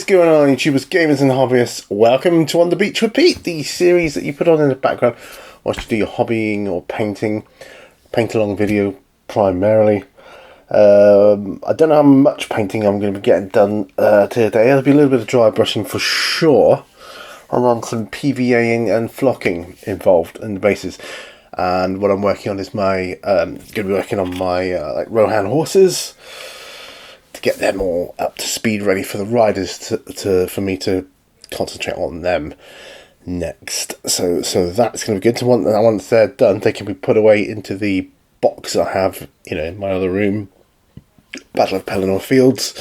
is going on, YouTubers, gamers and hobbyists? Welcome to On the Beach with Pete, the series that you put on in the background whilst you do your hobbying or painting, paint-along video primarily. I don't know how much painting I'm going to be getting done today. There'll be a little bit of dry brushing for sure, and then some PVAing and flocking involved in the bases. And what I'm working on is my going to be working on my like Rohan horses, to get them all up to speed, ready for the riders for me to concentrate on them next. So that's going to be good. So once they're done, they can be put away into the box I have, in my other room, Battle of Pelennor Fields.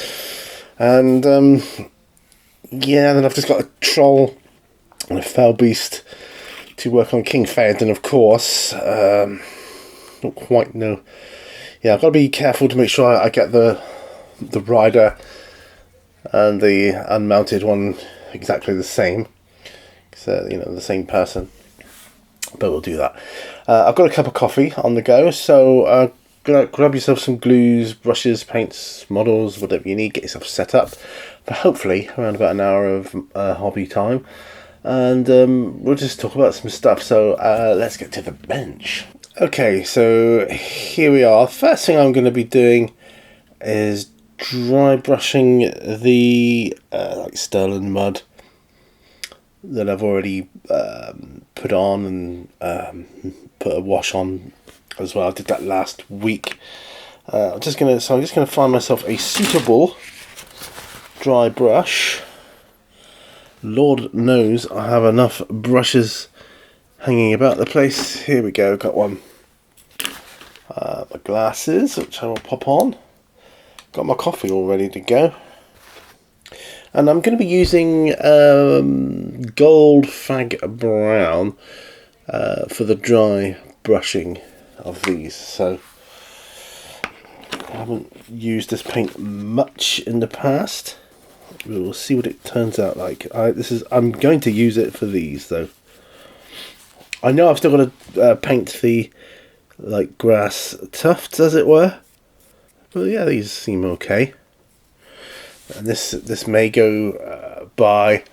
And then I've just got a troll and a fell beast to work on King Phaedon, of course. Not quite know. Yeah, I've got to be careful to make sure I get the rider and the unmounted one exactly the same, so the same person, but we'll do that. I've got a cup of coffee on the go, so grab yourself some glues, brushes, paints, models, whatever you need. Get yourself set up for hopefully around about an hour of hobby time, and we'll just talk about some stuff. So let's get to the bench. Okay, so here we are. First thing I'm going to be doing is dry brushing the like sterling mud that I've already put on and put a wash on as well. I did that last week. I'm just gonna find myself a suitable dry brush. Lord knows I have enough brushes hanging about the place. Here we go. Got one. My glasses, which I will pop on. Got my coffee all ready to go, and I'm going to be using gold fag brown for the dry brushing of these. So I haven't used this paint much in the past. We'll see what it turns out like. I'm going to use it for these though. I know I've still got to paint the like grass tufts, as it were. Well, yeah, these seem okay. And this may go by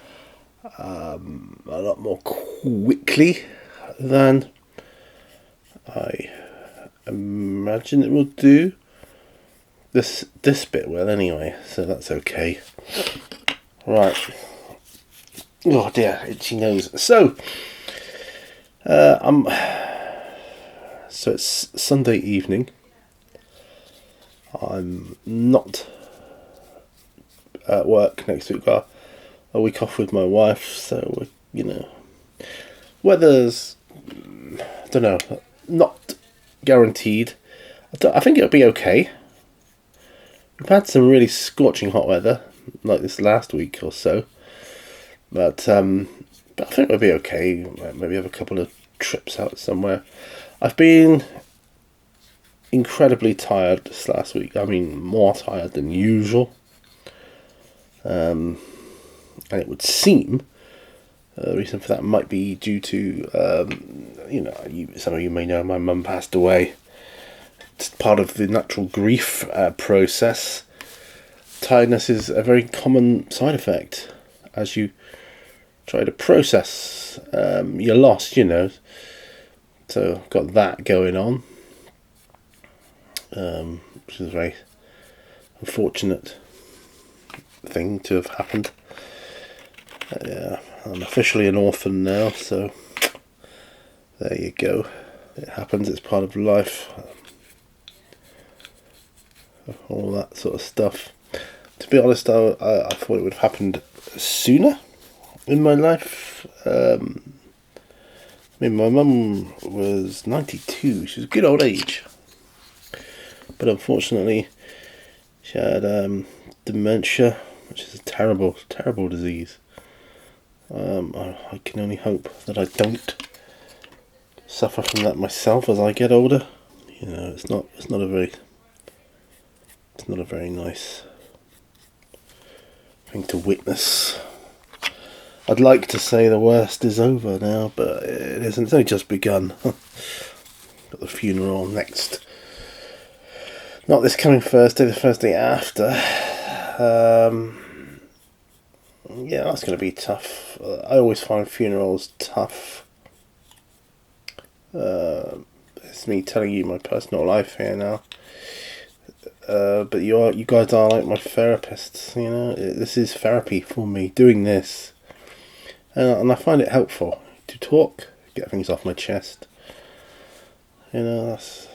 a lot more quickly than I imagine it will do. This bit will anyway, so that's okay. Right. Oh dear, itchy nose. So it's Sunday evening. I'm not at work next week. Got a week off with my wife, so weather's, I don't know, not guaranteed. I think it'll be okay. We've had some really scorching hot weather like this last week or so, but I think it'll be okay. Maybe have a couple of trips out somewhere. I've been incredibly tired this last week. I mean, more tired than usual. And it would seem the reason for that might be due to, some of you may know my mum passed away. It's part of the natural grief process. Tiredness is a very common side effect as you try to process your loss, So got that going on. Which is a very unfortunate thing to have happened. Yeah, I'm officially an orphan now, so there you go. It happens, it's part of life. All that sort of stuff. To be honest, I thought it would have happened sooner in my life. My mum was 92, she was a good old age. But unfortunately, she had dementia, which is a terrible, terrible disease. I can only hope that I don't suffer from that myself as I get older. It's not a very nice thing to witness. I'd like to say the worst is over now, but it isn't. It's only just begun. Got the funeral next. Not this coming Thursday, the Thursday after. Yeah, that's going to be tough. I always find funerals tough. It's me telling you my personal life here now. But you guys are like my therapists. You know, this is therapy for me. Doing this, and I find it helpful to talk, get things off my chest. You know, that's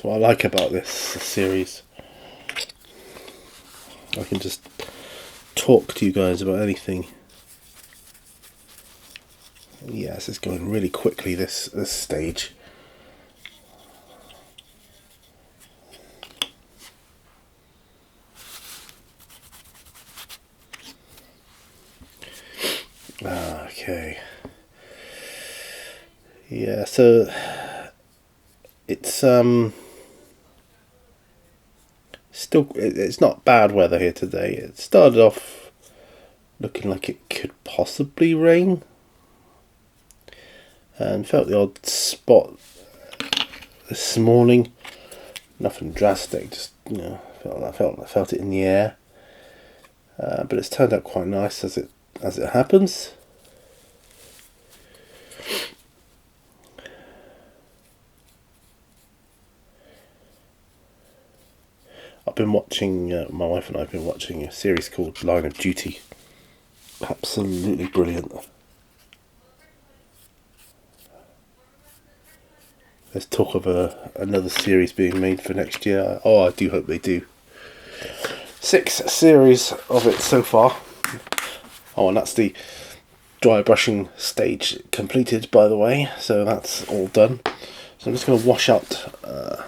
what I like about this series. I can just talk to you guys about anything. Yes, it's going really quickly this stage. Okay. Yeah, so it's still, it's not bad weather here today. It started off looking like it could possibly rain, and felt the odd spot this morning. Nothing drastic, just, you know, I felt it in the air. But it's turned out quite nice as it happens. I've been watching, my wife and I have been watching a series called Line of Duty. Absolutely brilliant. There's talk of another series being made for next year. Oh, I do hope they do. 6 series of it so far. Oh, and that's the dry brushing stage completed, by the way. So that's all done. So I'm just going to wash out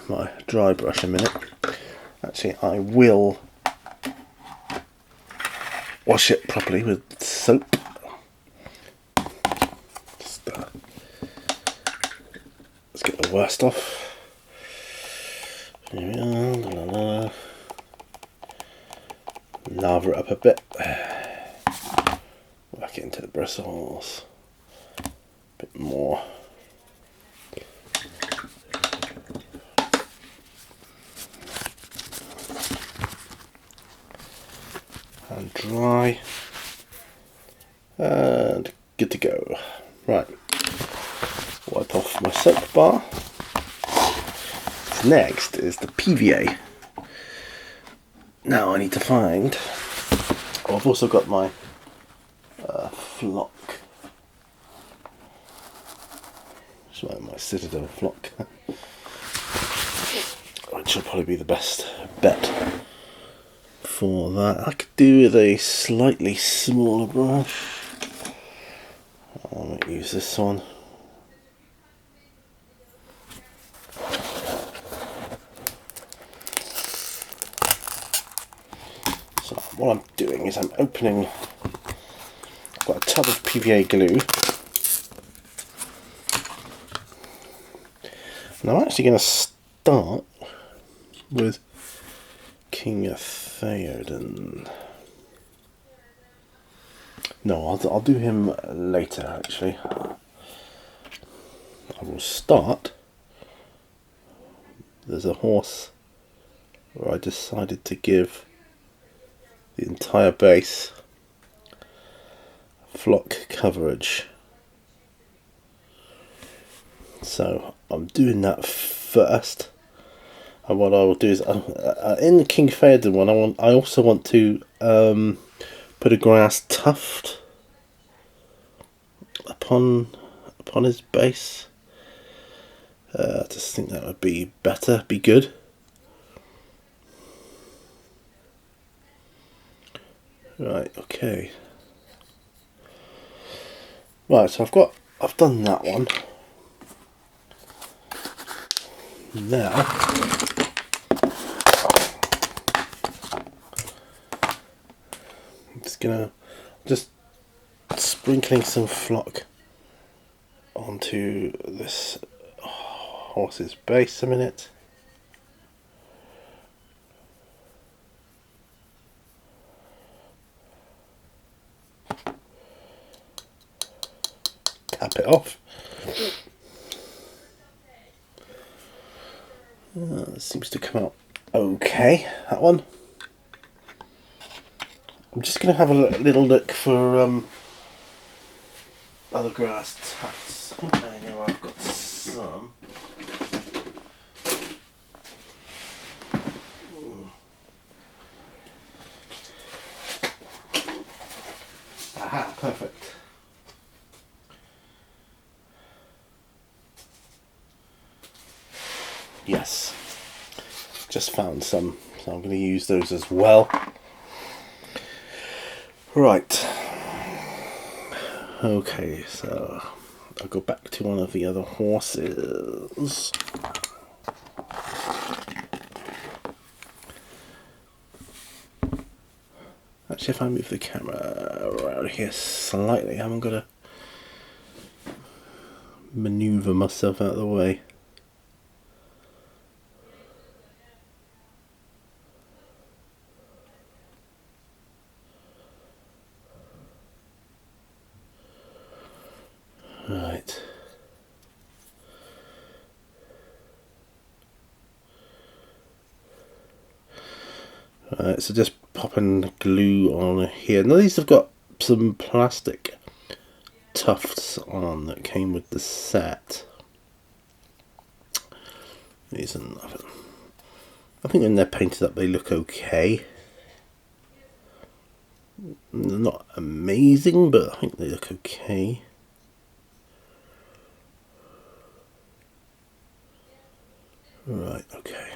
my dry brush a minute. Actually, I will wash it properly with soap. Just, let's get the worst off. Here we are. Lather it up a bit. Back into the bristles. A bit more. And dry. And good to go. Right. Wipe off my soap bar. Next is the PVA. Now I need to find... Oh, I've also got my flock. It's like my Citadel flock. Which will probably be the best bet for that. I could do with a slightly smaller brush. I might use this one. So what I'm doing is I'm opening, I've got a tub of PVA glue, and I'm actually going to start with King Theoden. No, I'll do him later actually. I will start, there's a horse where I decided to give the entire base flock coverage. So I'm doing that first, and what I will do is in the King Theoden one, I also want to put a grass tuft upon his base. I just think that would be better, be good. Right, okay. Right, so I've done that one. Now I'm just sprinkling some flock onto this horse's base a minute. Tap it off. It seems to come out okay, that one. I'm just going to have a little look for other grass tufts. I know I've got some. Aha, perfect. Yes, just found some, so I'm going to use those as well. Right. Okay, so I'll go back to one of the other horses. Actually, if I move the camera around here slightly, I'm going to maneuver myself out of the way. Right. Right, so just popping glue on here. Now these have got some plastic tufts on that came with the set. These are nothing. I think when they're painted up they look okay. They're not amazing, but I think they look okay. Right, okay.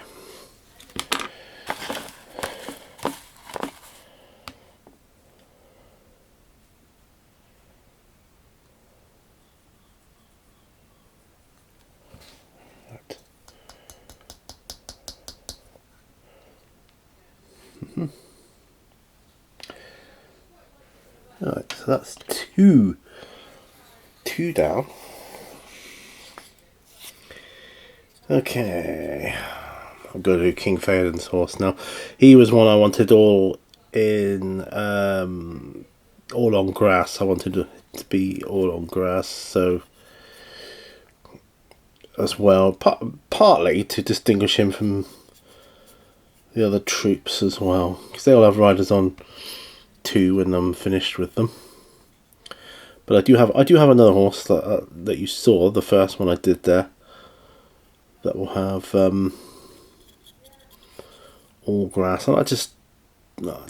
Right. Alright, so that's two down. Okay, I'll go to King Theoden's horse now. He was one I wanted all in, all on grass. I wanted it to be all on grass, so as well, partly to distinguish him from the other troops as well, because they all have riders on 2 when I'm finished with them. But I do have another horse that you saw, the first one I did there, that will have all grass, and I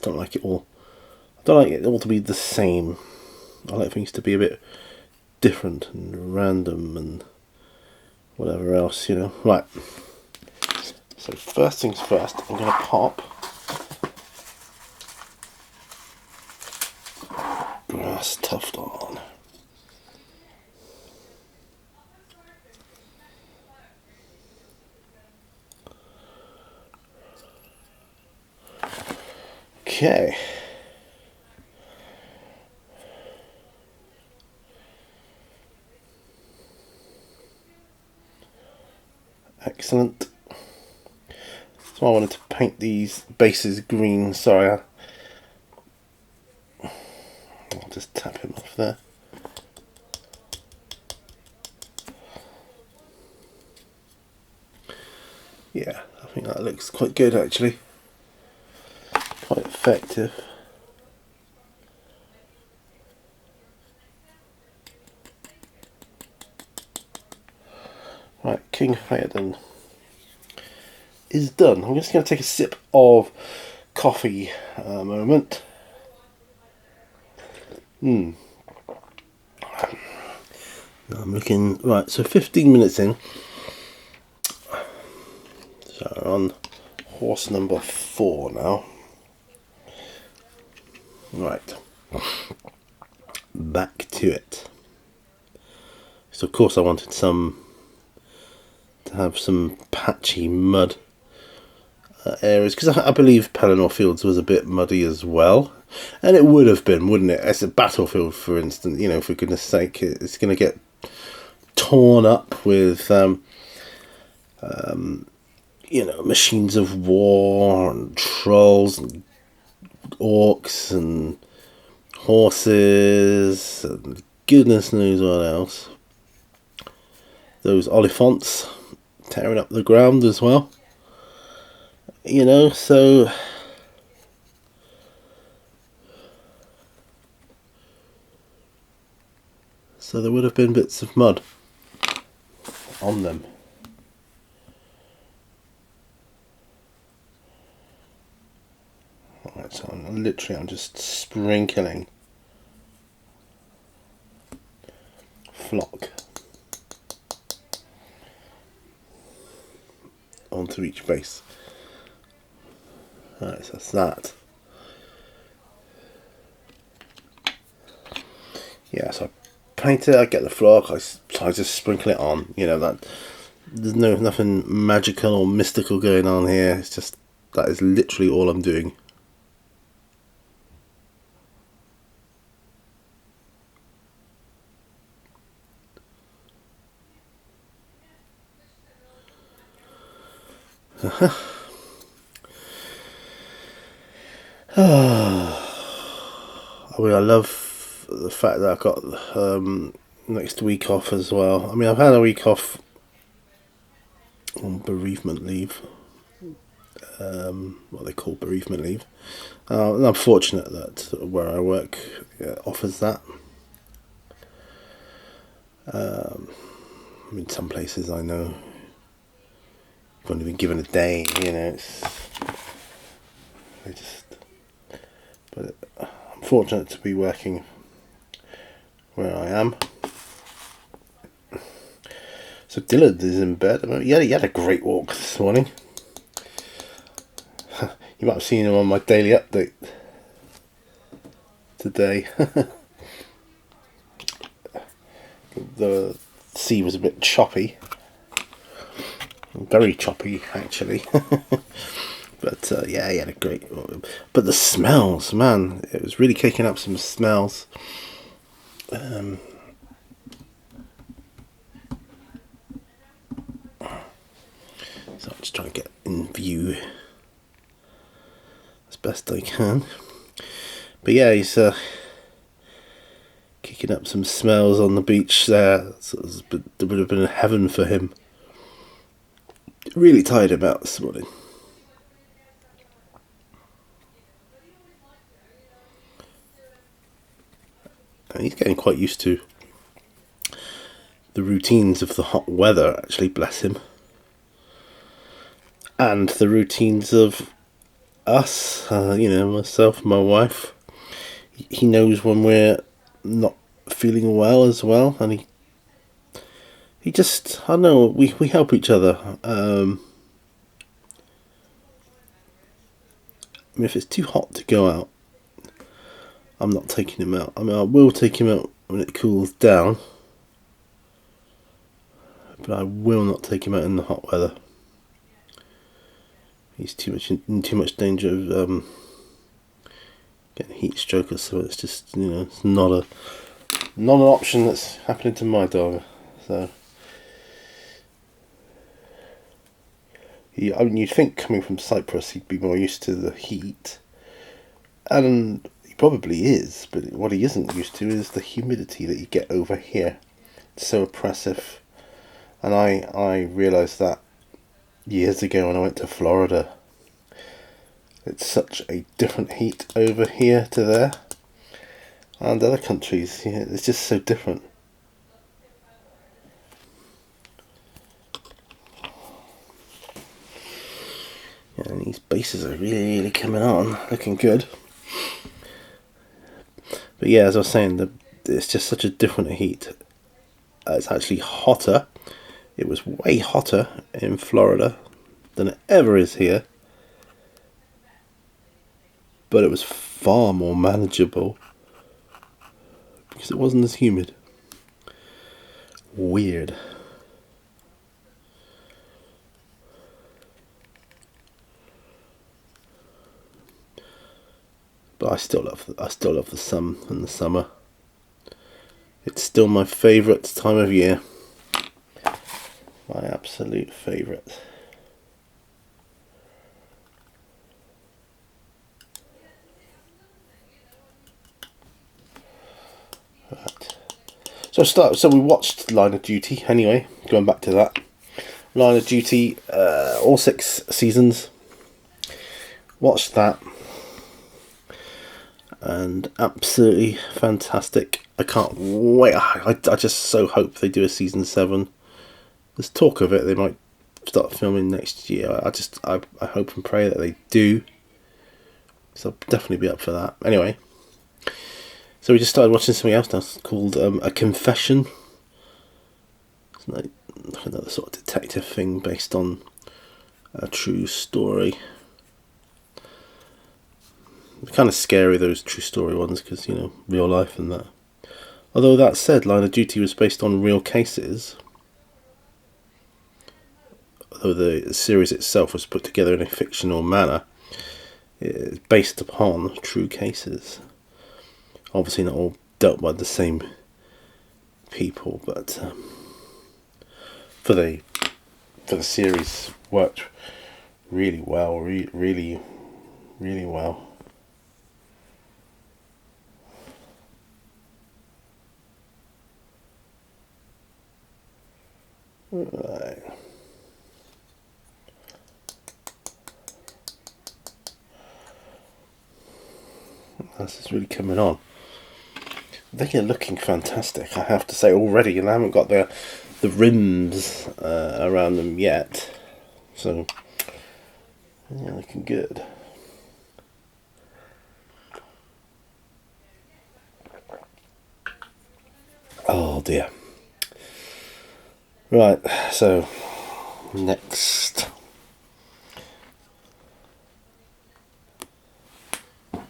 don't like it all. I don't like it all to be the same. I like things to be a bit different and random and whatever else, you know. Right. So first things first, I'm going to pop grass tuft on. Okay. Excellent. So I wanted to paint these bases green. Sorry, I'll just tap him off there. Yeah, I think that looks quite good actually. Quite effective. Right, King Theoden is done. I'm just going to take a sip of coffee a moment. I'm looking, right, so 15 minutes in. So we're on horse number 4 now. Right, back to it. So of course I wanted to have some patchy mud areas, because I believe Pelennor Fields was a bit muddy as well, and it would have been, wouldn't it? As a battlefield, for instance, you know, for goodness sake, it's going to get torn up with you know, machines of war and trolls and orcs and horses and goodness knows what else. Those oliphants tearing up the ground as well, you know. So so there would have been bits of mud on them. Alright, so I'm just sprinkling flock onto each base. Alright, so that's that. Yeah, so I paint it, I get the flock, I just sprinkle it on. You know, that there's nothing magical or mystical going on here. It's just, that is literally all I'm doing. I mean, I love the fact that I've got next week off as well. I mean, I've had a week off on bereavement leave, what they call bereavement leave, and I'm fortunate that where I work offers that. I mean, some places I know you've only been given a day, you know, but I'm fortunate to be working where I am. So Dylan is in bed. He had a great walk this morning. You might have seen him on my daily update today. The sea was a bit choppy. Very choppy, actually. But yeah, he had a great... But the smells, man, it was really kicking up some smells. So I'm just trying to get in view as best I can. But yeah, he's kicking up some smells on the beach there. So it would have been heaven for him. Really tired him out this morning. And he's getting quite used to the routines of the hot weather, actually, bless him. And the routines of us, you know, myself, my wife. He knows when we're not feeling well as well, and he just, I don't know, we help each other. I mean, if it's too hot to go out, I'm not taking him out. I mean, I will take him out when it cools down, but I will not take him out in the hot weather. He's in too much danger of getting heat stroke, so it's just, you know, it's not an option that's happening to my dog. So I mean, you'd think coming from Cyprus he'd be more used to the heat, and he probably is, but what he isn't used to is the humidity that you get over here. It's so oppressive, and I realised that years ago when I went to Florida. It's such a different heat over here to there, and other countries, yeah, it's just so different. Yeah, and these bases are really coming on, looking good. But yeah, as I was saying, it's just such a different heat. It's actually hotter. It was way hotter in Florida than it ever is here. But it was far more manageable because it wasn't as humid. Weird. But I still love the sun and the summer. It's still my favourite time of year. My absolute favourite. Right. So we watched Line of Duty anyway. Going back to that, Line of Duty, all 6 seasons. Watched that, and absolutely fantastic. I can't wait. I just so hope they do a season 7. There's talk of it. They might start filming next year. I hope and pray that they do. So I'll definitely be up for that. Anyway, so we just started watching something else now called A Confession. It's like another sort of detective thing based on a true story. They're kind of scary, those true story ones, because, you know, real life and that. Although that said, Line of Duty was based on real cases. Although the series itself was put together in a fictional manner, it's based upon true cases. Obviously not all dealt by the same people, but for the series worked really well, really well. Right. This is really coming on. They are looking fantastic, I have to say already, and I haven't got the rims around them yet. So yeah, looking good. Oh dear. Right, so next.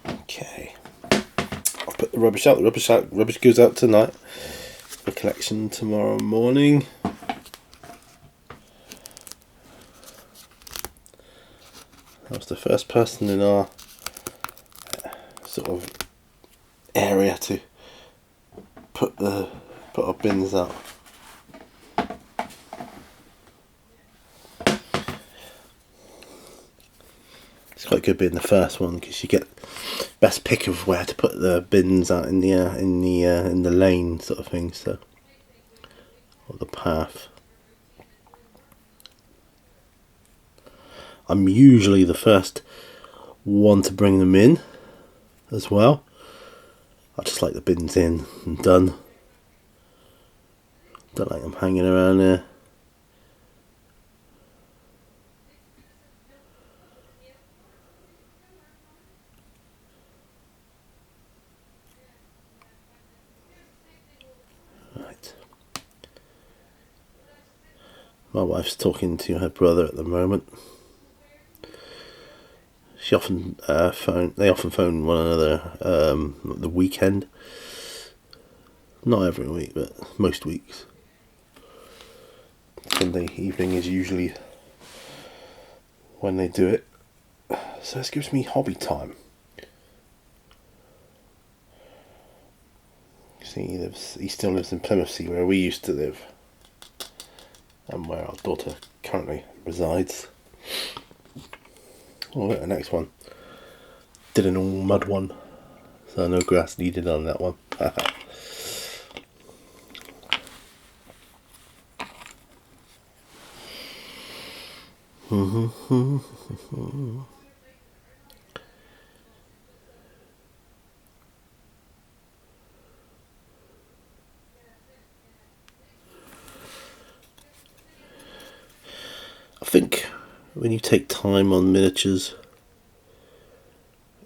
Okay. I'll put the rubbish out. The rubbish goes out tonight for collection tomorrow morning. I was the first person in our sort of area to put our bins out. It's quite good being the first one because you get best pick of where to put the bins out in the lane sort of thing, so, or the path. I'm usually the first one to bring them in as well. I just like the bins in and done. Don't like them hanging around there. Right. My wife's talking to her brother at the moment. They often phone one another the weekend. Not every week, but most weeks. Sunday evening is usually when they do it. So this gives me hobby time. See, he still lives in Plymouth, see, where we used to live, and where our daughter currently resides. Oh, look, the next one. Did an all mud one, so no grass needed on that one. I think when you take time on miniatures,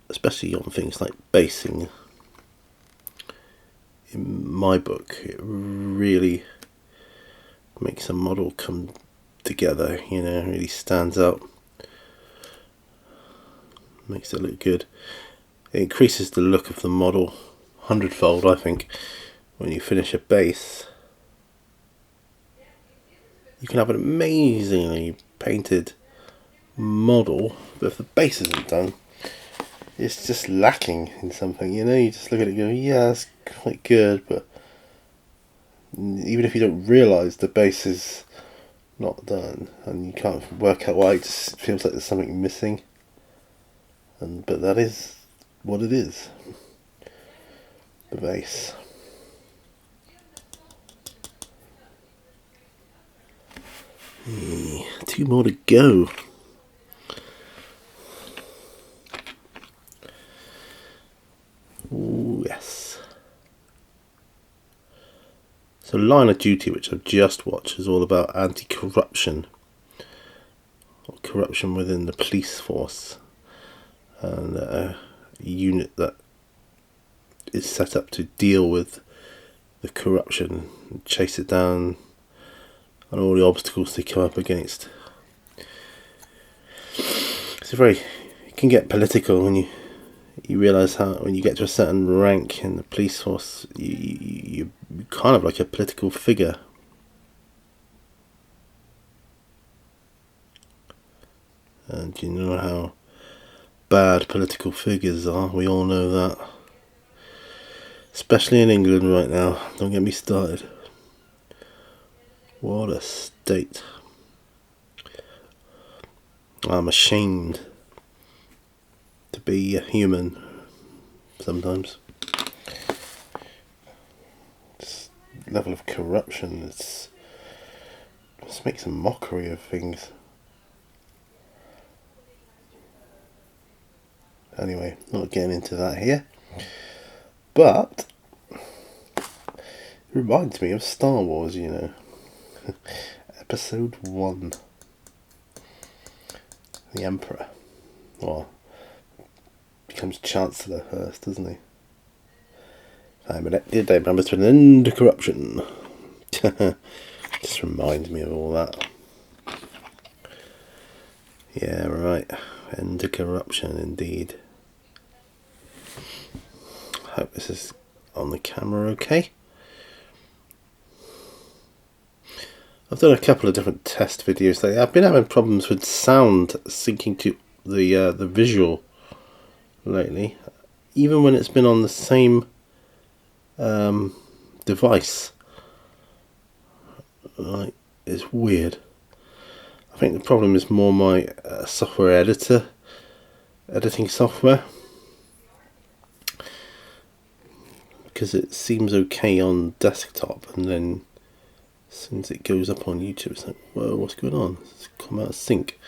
especially on things like basing, in my book, it really makes a model come together, you know, really stands out, makes it look good. It increases the look of the model 100-fold, I think, when you finish a base. You can have an amazingly painted model, but if the base isn't done, it's just lacking in something, you know. You just look at it and go, yeah, that's quite good, but even if you don't realise the base is not done and you can't work out why, it just feels like there's something missing. But that is what it is, the base. Two more to go. Line of Duty, which I've just watched, is all about anti-corruption, or corruption within the police force, and a unit that is set up to deal with the corruption and chase it down and all the obstacles they come up against. It can get political when you realise how when you get to a certain rank in the police force, you're kind of like a political figure. And you know how bad political figures are, we all know that. Especially in England right now, don't get me started. What a state. I'm ashamed to be a human sometimes. This level of corruption just makes a mockery of things. Anyway, not getting into that here. But it reminds me of Star Wars, you know. Episode 1. The Emperor. Well, becomes Chancellor first, doesn't he? I'm elected, I promise to an end to corruption. Just reminds me of all that. Yeah, right. End to corruption, indeed. Hope this is on the camera okay. I've done a couple of different test videos lately. I've been having problems with sound syncing to the visual lately, even when it's been on the same device. Like, it's weird. I think the problem is more my editing software, because it seems okay on desktop, and then as soon as it goes up on YouTube, it's like, whoa, what's going on? It's come out of sync.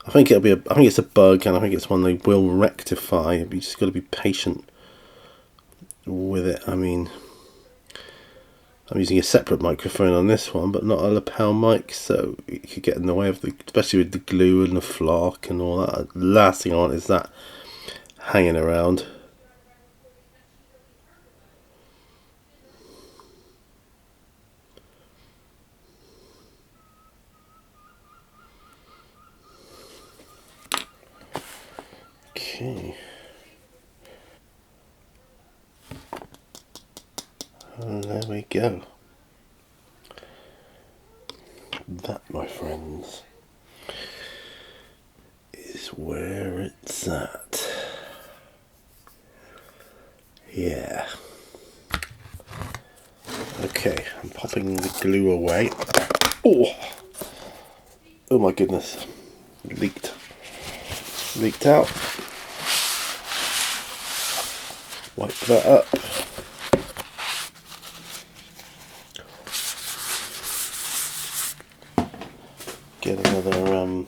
I think it's a bug, and I think it's one they will rectify. You just got to be patient with it. I mean, I'm using a separate microphone on this one, but not a lapel mic, so it could get in the way of especially with the glue and the flock and all that. The last thing I want is that hanging around. Okay. And there we go. That, my friends, is where it's at. Yeah. Okay, I'm popping the glue away. Oh my goodness. Leaked out. Wipe that up. Get another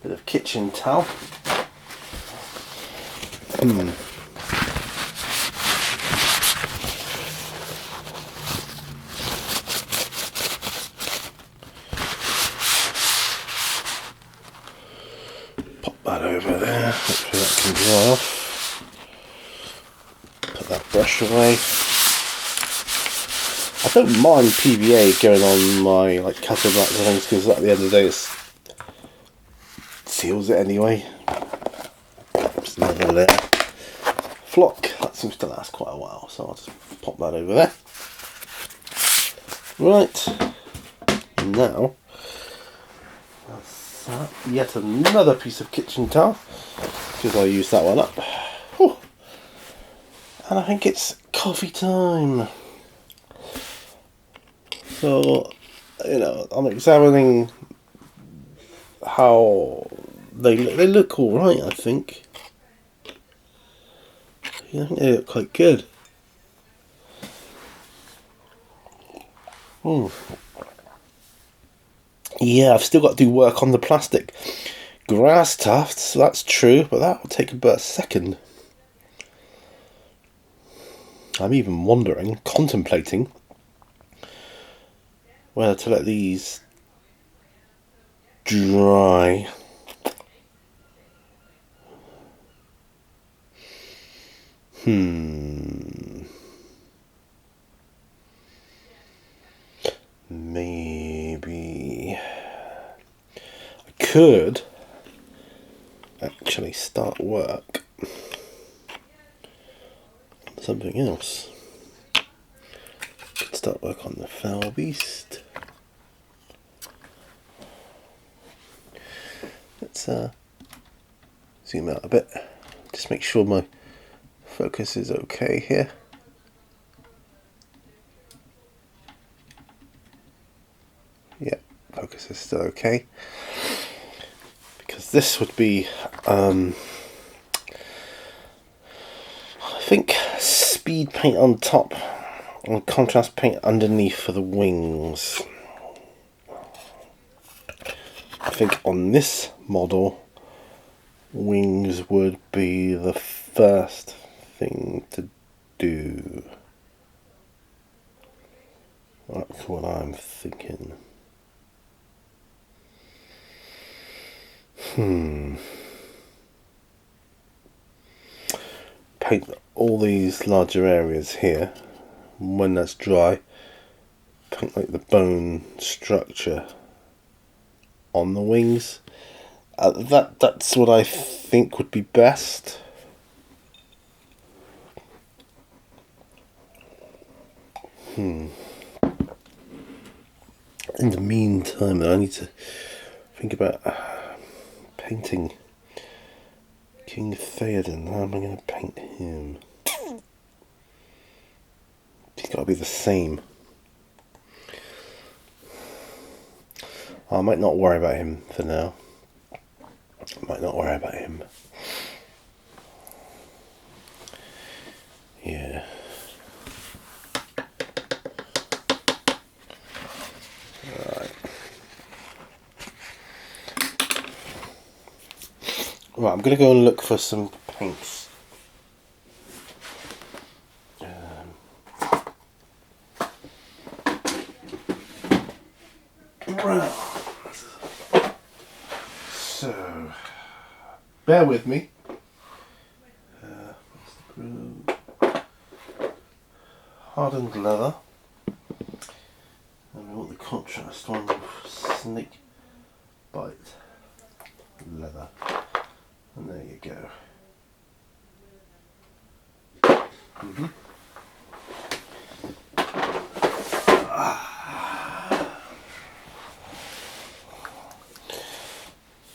bit of kitchen towel. Pop that over there. Hopefully that can dry off. Put that brush away. I don't mind PVA going on my cutter blocks and things, because at the end of the day it seals it anyway. Just another layer. Flock, that seems to last quite a while, so I'll just pop that over there. Right, now that's that. Yet another piece of kitchen towel, because I used that one up. Whew. And I think it's coffee time. So, I'm examining how they look all right. I think. I think they look quite good. Yeah, I've still got to do work on the plastic grass tufts. That's true, but that will take about a second. I'm even contemplating whether to let these dry. Maybe I could actually start work on something else. Start work on the fell beast. Let's zoom out a bit. Just make sure my focus is okay here. Yeah, focus is still okay. Because this would be, I think, speed paint on top and contrast paint underneath for the wings. I think on this model, wings would be the first thing to do. That's what I'm thinking. Paint all these larger areas here. When that's dry, paint like the bone structure on the wings. That's what I think would be best. In the meantime, I need to think about painting King Theoden. How am I going to paint him? He's got to be the same. I might not worry about him for now. I might not worry about him. Yeah. Right, I'm going to go and look for some paints. Right. So, bear with me. Hardened leather. And we want the contrast one with snake bite leather. And there you go.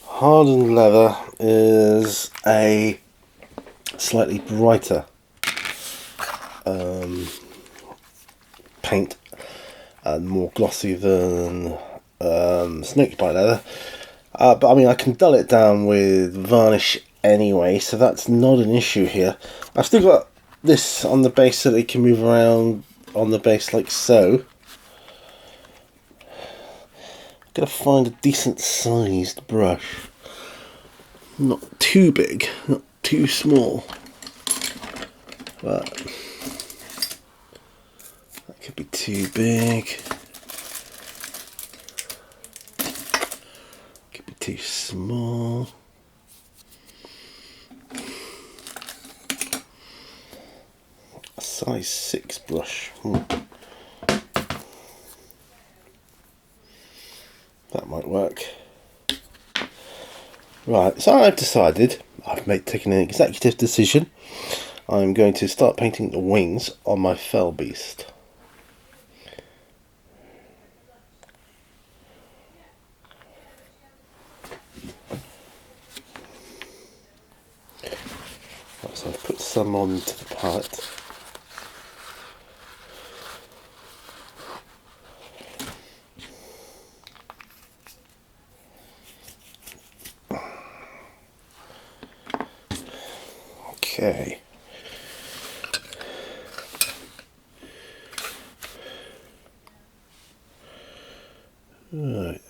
Hardened leather is a slightly brighter paint and more glossy than snakebite leather. But I mean, I can dull it down with varnish anyway, so that's not an issue here. I've still got this on the base so that it can move around on the base like so. Gotta find a decent sized brush. Not too big, not too small. But that could be too big. Could be too small. A size 6 brush. That might work. Right, so I've decided, taken an executive decision. I'm going to start painting the wings on my fell beast. Right, so I've put some onto the palette. Okay. Right.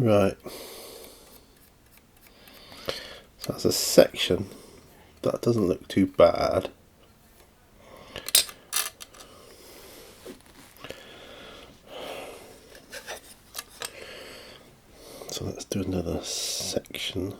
Right. So that's a section. That doesn't look too bad. So let's do another section.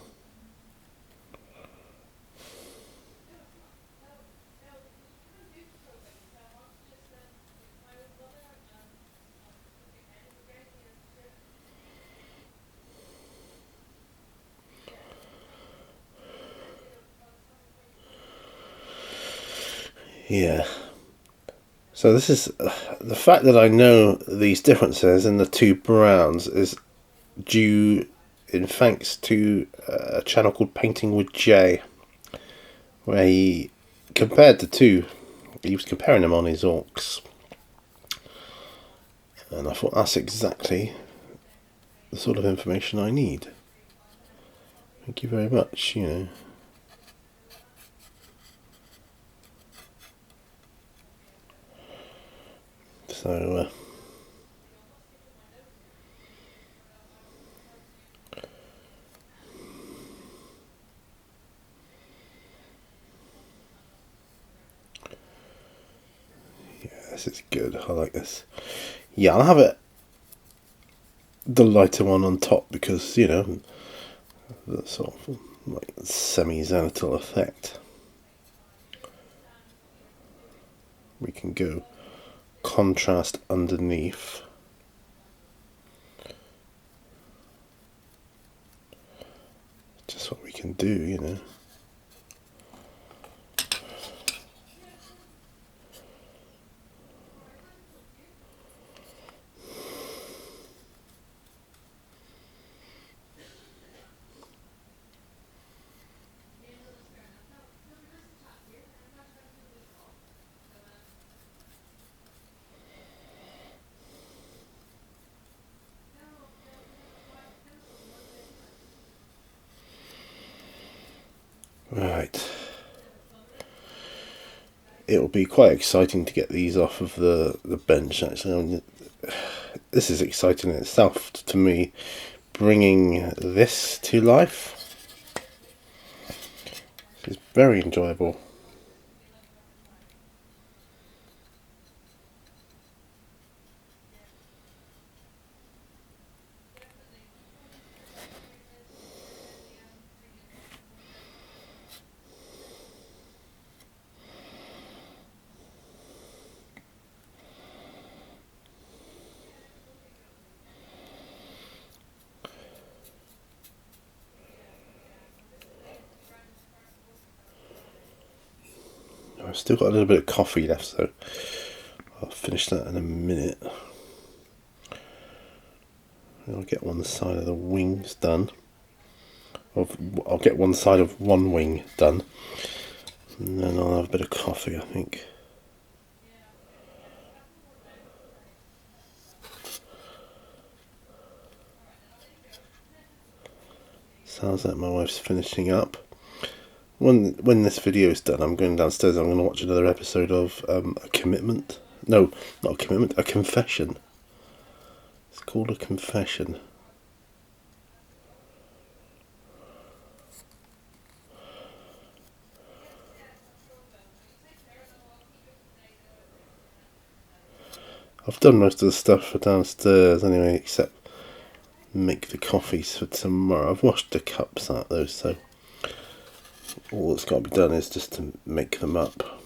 Yeah. So this is the fact that I know these differences in the two browns is due in thanks to a channel called Painting with Jay, where he compared the two. He was comparing them on his orcs, and I thought that's exactly the sort of information I need. Thank you very much. So yeah, this is good. I like this. Yeah, I'll have the lighter one on top because the sort of like semi-zenithal effect. We can go contrast underneath. Just what we can do. Right. It'll be quite exciting to get these off of the bench, actually. This is exciting in itself to me, bringing this to life. It's very enjoyable. I've still got a little bit of coffee left, so I'll finish that in a minute. I'll get one side of the wings done. I'll get one side of one wing done, and then I'll have a bit of coffee, I think. Sounds like my wife's finishing up. When this video is done, I'm going downstairs. I'm going to watch another episode of A Commitment. No, not A Commitment. A Confession. It's called A Confession. I've done most of the stuff for downstairs anyway, except make the coffees for tomorrow. I've washed the cups out though, so all that's got to be done is just to make them up.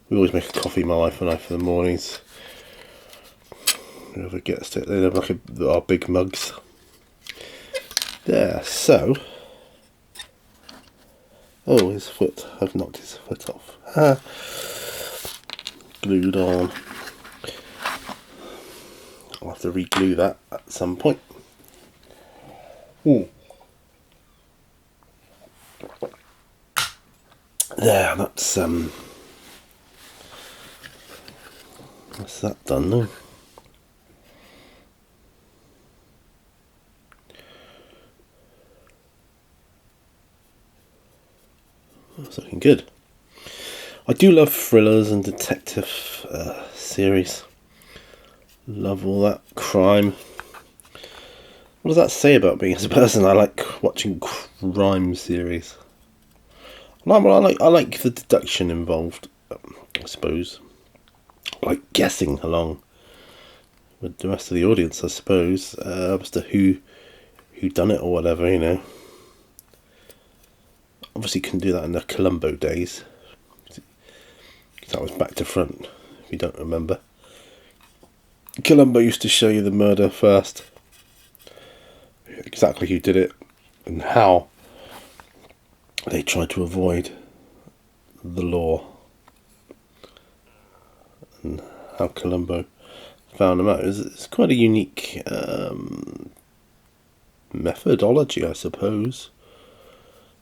We always make a coffee, my wife and I, for the mornings. Whoever gets to it, they have like our big mugs. There, so. Oh, his foot. I've knocked his foot off. Glued on. I'll have to re-glue that at some point. There, that's that done now. That's looking good. I do love thrillers and detective series. Love all that crime. What does that say about me as a person? I like watching crime series. I like the deduction involved, I suppose. I like guessing along with the rest of the audience, I suppose, as to who done it or whatever, you know. Obviously couldn't do that in the Columbo days. That was back to front, if you don't remember. Columbo used to show you the murder first. Exactly who did it and how they tried to avoid the law. And how Columbo found them out. It's quite a unique methodology, I suppose.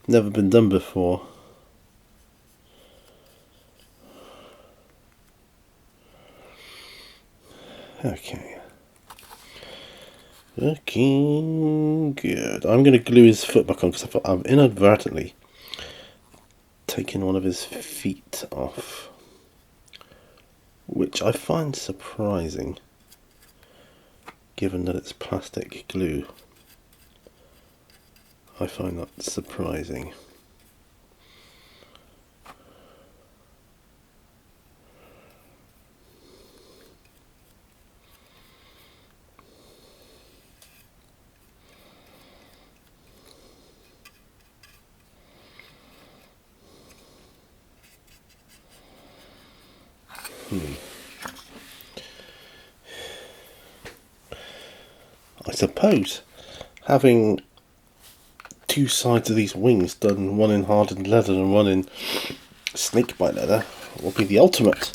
Never been done before. Okay. Looking good. I'm going to glue his foot back on because I've inadvertently taken one of his feet off, which I find surprising given that it's plastic glue. I find that surprising. I suppose having two sides of these wings done, one in hardened leather and one in snakebite leather, will be the ultimate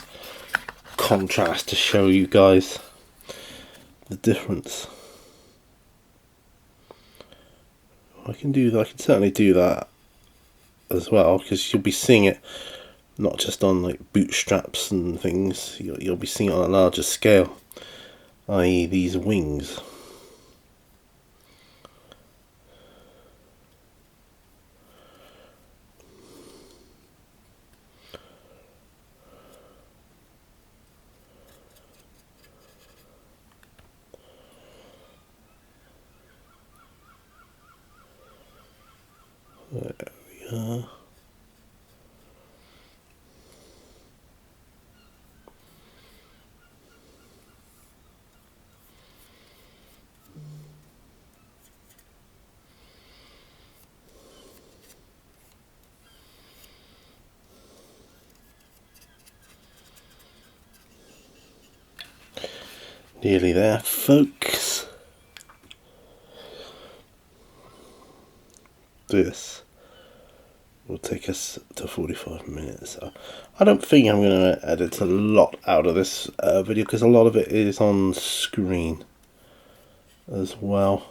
contrast to show you guys the difference. I can certainly do that as well, because you'll be seeing it not just on like bootstraps and things, you'll be seeing it on a larger scale, i.e. these wings. There we are. Nearly there, folks. This will take us to 45 minutes. I don't think I'm going to edit a lot out of this video, because a lot of it is on screen as well.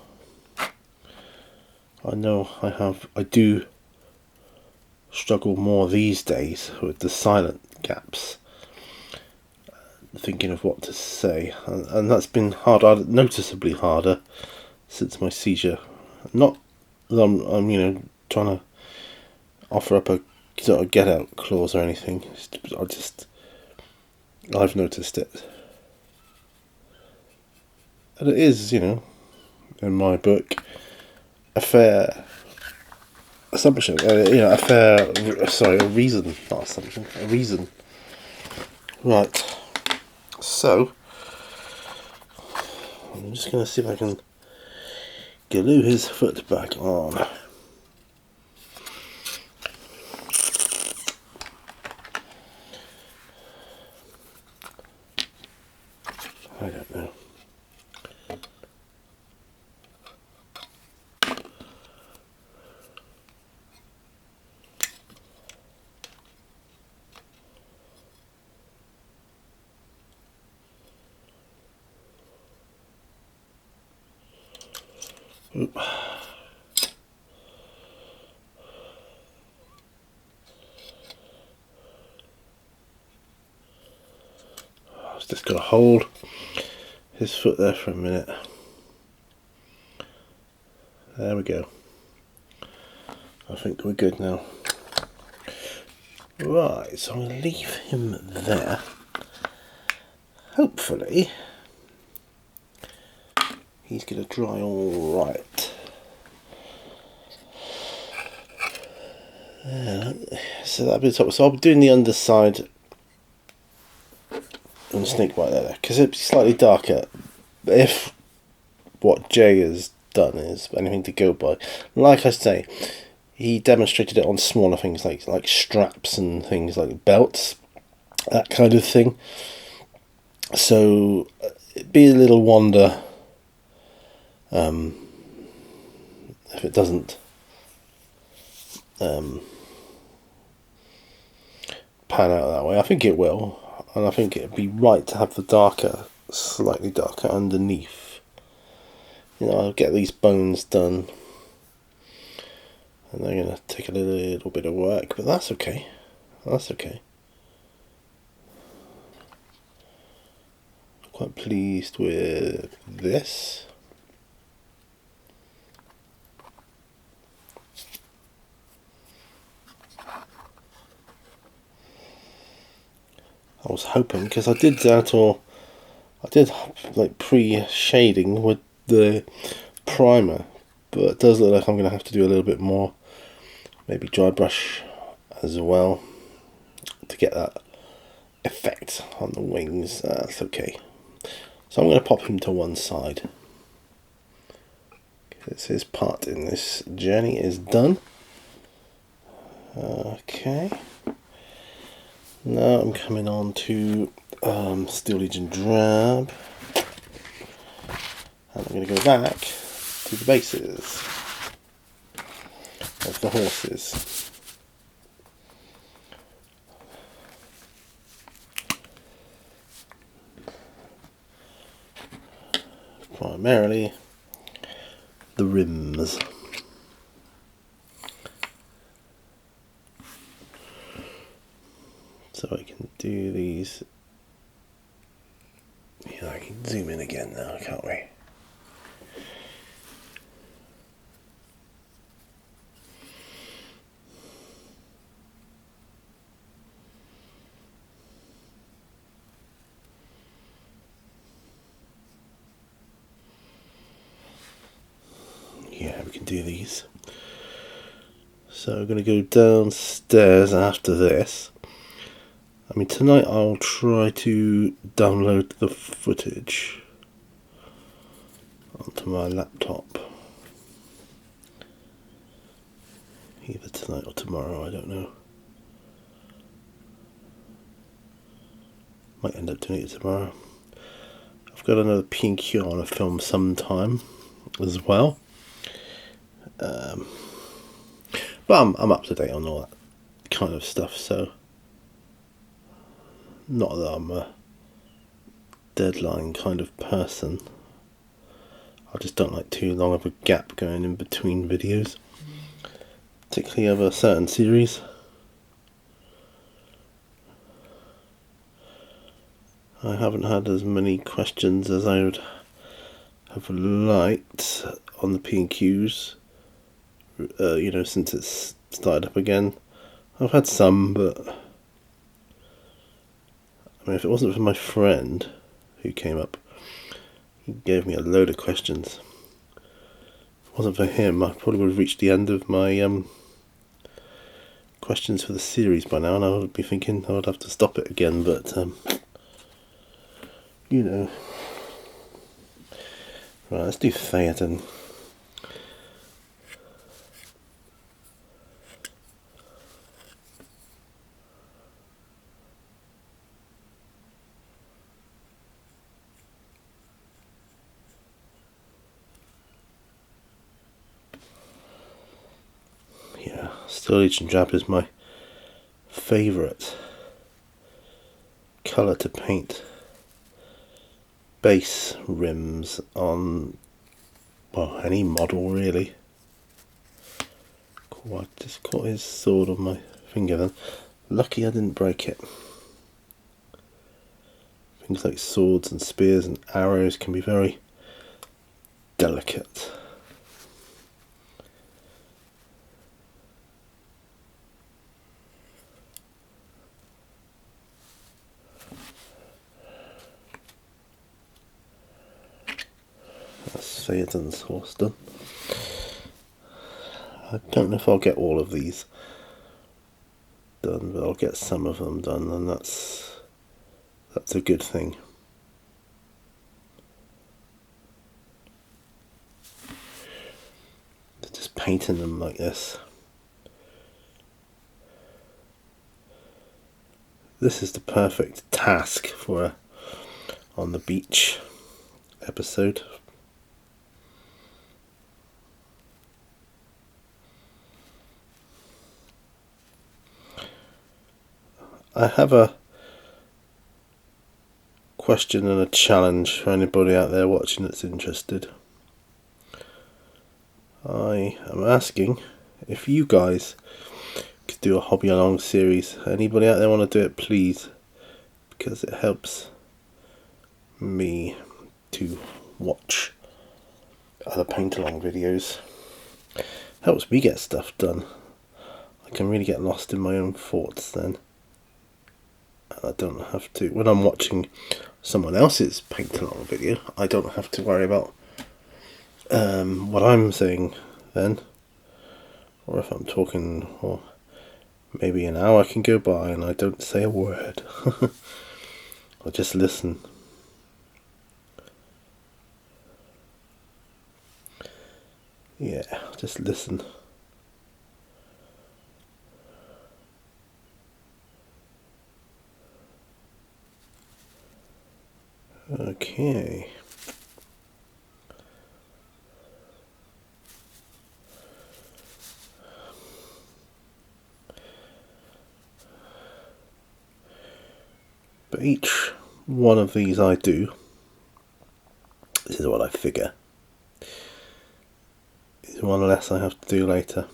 I know I do struggle more these days with the silent gaps, thinking of what to say, and that's been harder, noticeably harder since my seizure. Not that I'm you know, trying to offer up a sort of get out clause or anything. I've noticed it, and it is, you know, in my book, a fair assumption. A reason, not assumption, a reason. Right. So I'm just going to see if I can glue his foot back on. I don't know. Oop. I've just got to hold his foot there for a minute. There we go. I think we're good now. Right, so I'm going to leave him there. Hopefully he's going to dry all right. So that'll be the top. So I'll be doing the underside and the snake bite there, because it'll be slightly darker. If what Jay has done is anything to go by, like I say, he demonstrated it on smaller things like straps and things like belts, that kind of thing. So it'd be a little wonder if it doesn't pan out that way. I think it will, and I think it'd be right to have the darker, slightly darker underneath. You know, I'll get these bones done, and they're going to take a little bit of work, but that's okay. That's okay. Quite pleased with this. I was hoping, because I did like pre-shading with the primer, but it does look like I'm going to have to do a little bit more, maybe dry brush as well, to get that effect on the wings. That's okay. So I'm going to pop him to one side, because his part in this journey is done. Okay. Now I'm coming on to Steel Legion Drab, and I'm going to go back to the bases of the horses. Primarily the rims. So I can do these. Yeah, I can zoom in again now, can't we? Yeah, we can do these. So I'm going to go downstairs after this. I mean, tonight I'll try to download the footage onto my laptop. Either tonight or tomorrow, I don't know. Might end up doing it tomorrow. I've got another P&Q I want to film sometime as well. But I'm up to date on all that kind of stuff, so not that I'm a deadline kind of person. I just don't like too long of a gap going in between videos, particularly of a certain series. I haven't had as many questions as I would have liked on the P&Qs, you know, since it's started up again. I've had some, but I mean, if it wasn't for my friend who came up, he gave me a load of questions. If it wasn't for him, I probably would have reached the end of my questions for the series by now, and I would be thinking I would have to stop it again, but you know. Right, let's do Theaton. Yeah, Steel Legion Drab is my favourite colour to paint base rims on, well, any model really. Cool, I just caught his sword on my finger then. Lucky I didn't break it. Things like swords and spears and arrows can be very delicate. That's Theoden's horse done. I don't know if I'll get all of these done, but I'll get some of them done, and that's a good thing. Just painting them like this. This is the perfect task for a on the beach episode. I have a question and a challenge for anybody out there watching that's interested. I am asking if you guys could do a hobby along series. Anybody out there want to do it, please, because it helps me to watch other paint along videos. Helps me get stuff done. I can really get lost in my own thoughts then. I don't have to, when I'm watching someone else's paint along video, I don't have to worry about what I'm saying then. Or if I'm talking, or maybe an hour can go by and I don't say a word. Or just listen. Yeah, just listen. Okay. But each one of these I do, this is what I figure, is one less I have to do later.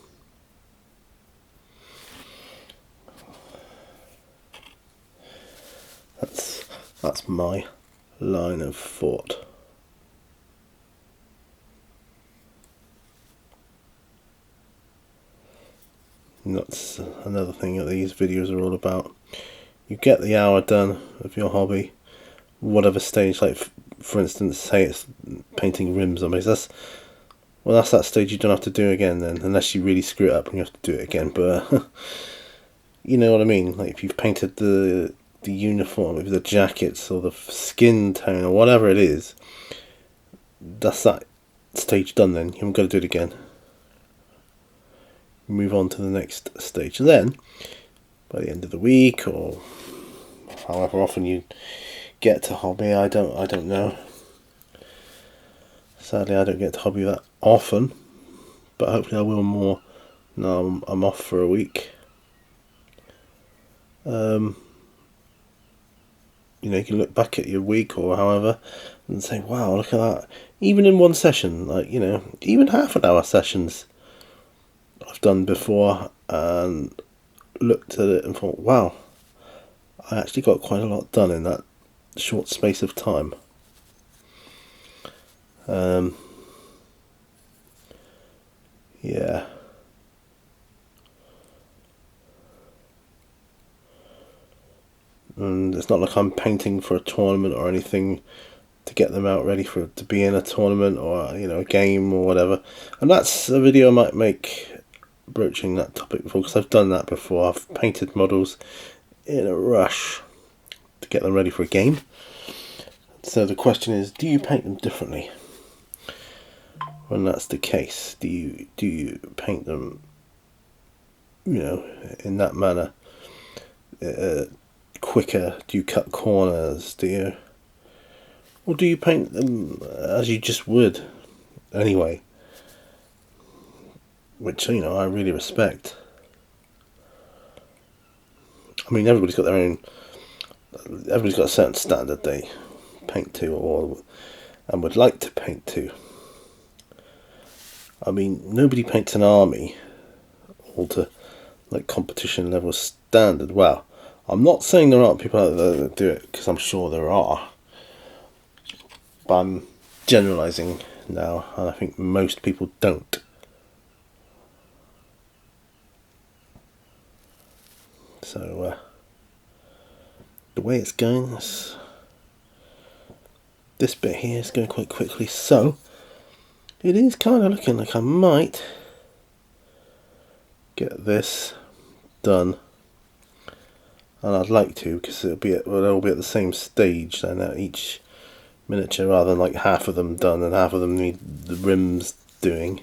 That's my line of thought. And that's another thing that these videos are all about. You get the hour done of your hobby, whatever stage, like for instance, say it's painting rims on these. That's that stage you don't have to do again then, unless you really screw it up and you have to do it again. But you know what I mean. Like if you've painted the uniform, if the jackets or the skin tone or whatever it is, that's that stage done. Then you haven't got to do it again. Move on to the next stage, and then by the end of the week or however often you get to hobby, I don't know. Sadly, I don't get to hobby that often, but hopefully I will more now I'm off for a week. You know, you can look back at your week or however and say, wow, look at that. Even in one session, like, you know, even half an hour sessions I've done before and looked at it and thought, wow, I actually got quite a lot done in that short space of time. Yeah. And it's not like I'm painting for a tournament or anything to get them out ready for to be in a tournament or, you know, a game or whatever. And that's a video I might make broaching that topic before, because I've done that before. I've painted models in a rush to get them ready for a game. So the question is, do you paint them differently when that's the case? Do you paint them, you know, in that manner? Quicker? Do you cut corners? Or do you paint them as you just would anyway? Which, you know, I really respect. I mean, everybody's got a certain standard they paint to and would like to paint to. I mean, nobody paints an army all to like competition level standard. Well, I'm not saying there aren't people out there that do it, because I'm sure there are. But I'm generalising now, and I think most people don't. So, the way it's going, this bit here is going quite quickly. So, It is kind of looking like I might get this done, and I'd like to, because it'll be at the same stage then at each miniature, rather than like half of them done and half of them need the rims doing.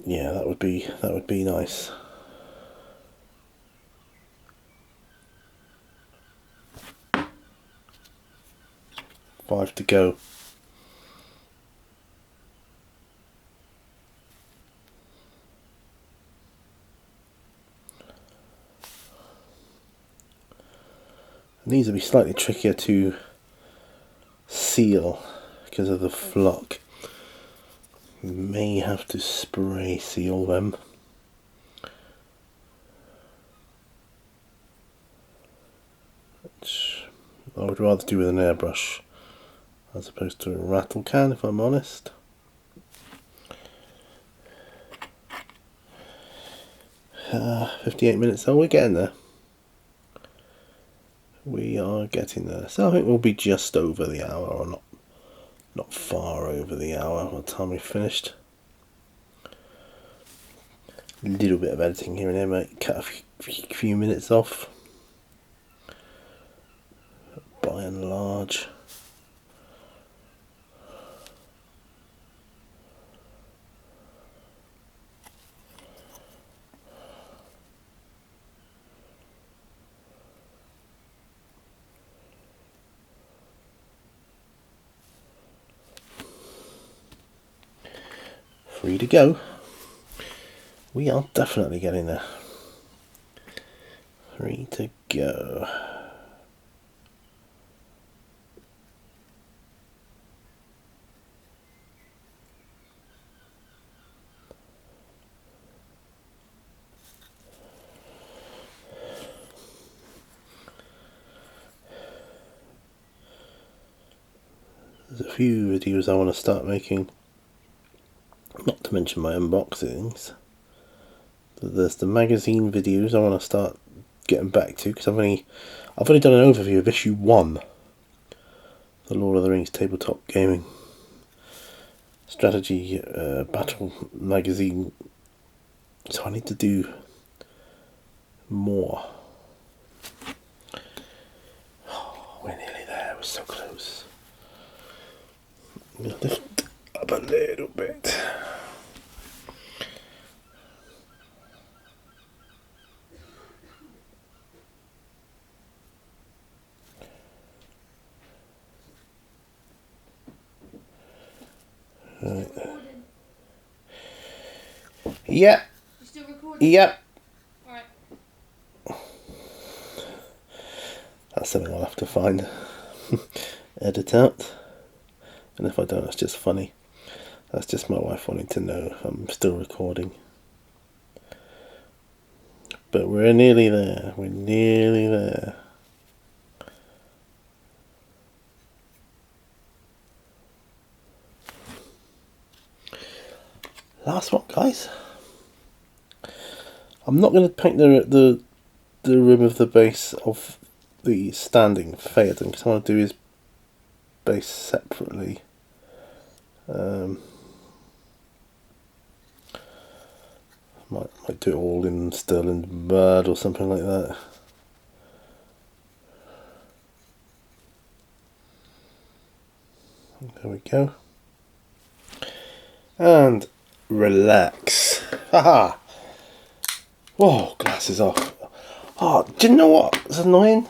Yeah, that would be nice. Five to go. These will be slightly trickier to seal because of the flock. May have to spray seal them. Which I would rather do with an airbrush as opposed to a rattle can, if I'm honest. 58 minutes, so we're getting there. We are getting there. So I think we'll be just over the hour, or not far over the hour by the time we've finished. A little bit of editing here and there, might cut a few minutes off. By and large. Free to go. We are definitely getting there. Free to go. There's a few videos I want to start making. Not to mention my unboxings. There's the magazine videos I want to start getting back to, because I've only done an overview of issue 1, the Lord of the Rings tabletop gaming strategy battle magazine. So I need to do more. Oh, we're nearly there. We're so close. I'm gonna lift up a little bit. Right. Yep. You still recording? Yep. Alright. That's something I'll have to find. Edit out. And if I don't, it's just funny. That's just my wife wanting to know if I'm still recording. But we're nearly there. We're nearly there. Last one, guys. I'm not going to paint the rim of the base of the standing Theoden, because I want to do his base separately. Might do it all in Sterling Bird or something like that. There we go. And relax. Haha. Whoa, glasses off. Oh, do you know what's annoying?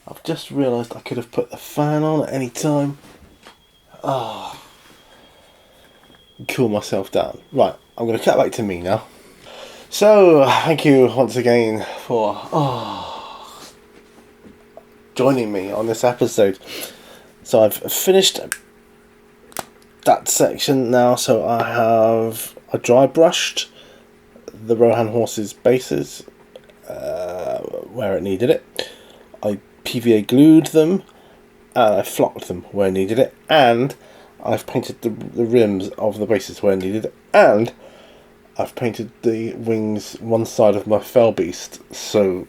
I've just realised I could have put the fan on at any time. Ah. Cool myself down. Right, I'm going to cut back to me now. So, thank you once again for joining me on this episode. So I've finished that section now, so I dry brushed the Rohan horse's bases where it needed it. I PVA glued them, and I flocked them where I needed it, and I've painted the rims of the bases where I needed it, and I've painted the wings one side of my fell beast, so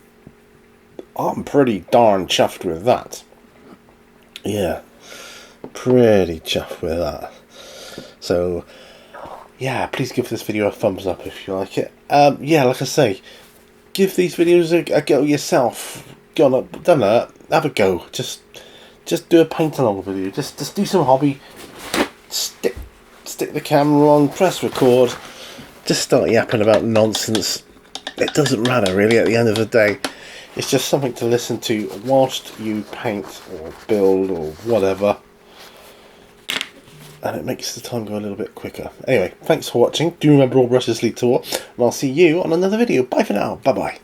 I'm pretty darn chuffed with that. Yeah, pretty chuffed with that. So yeah, please give this video a thumbs up if you like it. Yeah, like I say, give these videos a go yourself. Go on, done that. Have a go. Just do a paint along video. Just do some hobby. Stick the camera on. Press record. Just start yapping about nonsense. It doesn't matter really. At the end of the day, it's just something to listen to whilst you paint or build or whatever. And it makes the time go a little bit quicker. Anyway, thanks for watching. Do remember all brushes lead to war, and I'll see you on another video. Bye for now. Bye bye.